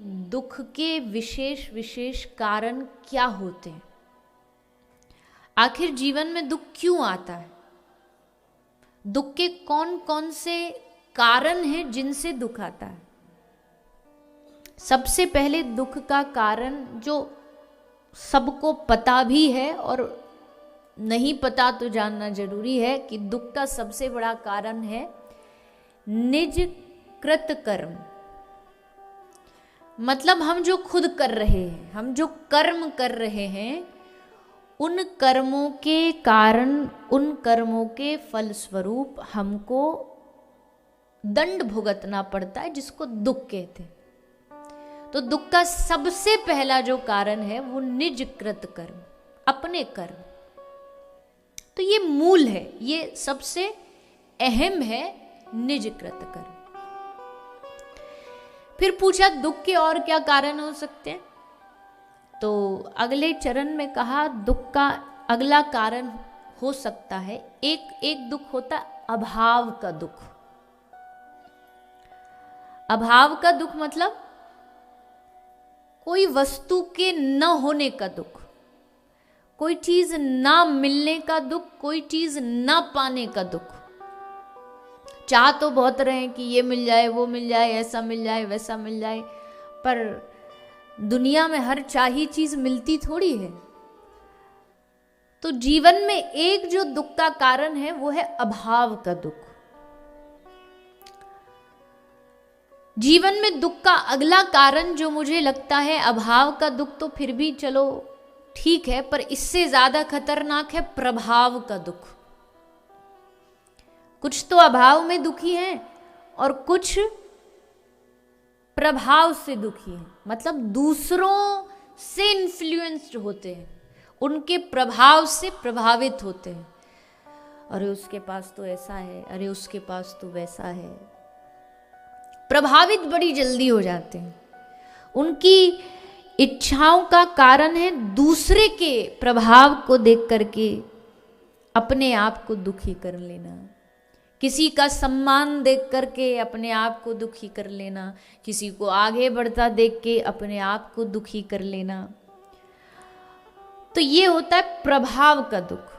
दुख के विशेष विशेष कारण क्या होते हैं, आखिर जीवन में दुख क्यों आता है, दुख के कौन कौन से कारण हैं जिनसे दुख आता है। सबसे पहले दुख का कारण जो सबको पता भी है और नहीं पता तो जानना जरूरी है कि दुख का सबसे बड़ा कारण है निज कृत कर्म। मतलब हम जो खुद कर रहे हैं, हम जो कर्म कर रहे हैं, उन कर्मों के कारण, उन कर्मों के फलस्वरूप हमको दंड भुगतना पड़ता है, जिसको दुख कहते हैं। तो दुख का सबसे पहला जो कारण है वो निज कृत कर्म, अपने कर्म। तो ये मूल है, ये सबसे अहम है, निज कृत कर्म। फिर पूछा दुख के और क्या कारण हो सकते हैं, तो अगले चरण में कहा दुख का अगला कारण हो सकता है, एक दुख होता अभाव का दुख। अभाव का दुख मतलब कोई वस्तु के न होने का दुख, कोई चीज ना मिलने का दुख, कोई चीज ना पाने का दुख। चाह तो बहुत रहे हैं कि ये मिल जाए, वो मिल जाए, ऐसा मिल जाए, वैसा मिल जाए, पर दुनिया में हर चाही चीज मिलती थोड़ी है। तो जीवन में एक जो दुख का कारण है वो है अभाव का दुख। जीवन में दुख का अगला कारण जो मुझे लगता है, अभाव का दुख तो फिर भी चलो ठीक है, पर इससे ज्यादा खतरनाक है प्रभाव का दुख। कुछ तो अभाव में दुखी हैं और कुछ प्रभाव से दुखी हैं, मतलब दूसरों से इन्फ्लुएंस्ड होते हैं, उनके प्रभाव से प्रभावित होते हैं। अरे उसके पास तो ऐसा है, अरे उसके पास तो वैसा है। प्रभावित बड़ी जल्दी हो जाते हैं। उनकी इच्छाओं का कारण है दूसरे के प्रभाव को देख करके अपने आप को दुखी कर लेना, किसी का सम्मान देख करके अपने आप को दुखी कर लेना, किसी को आगे बढ़ता देख के अपने आप को दुखी कर लेना। तो ये होता है प्रभाव का दुख।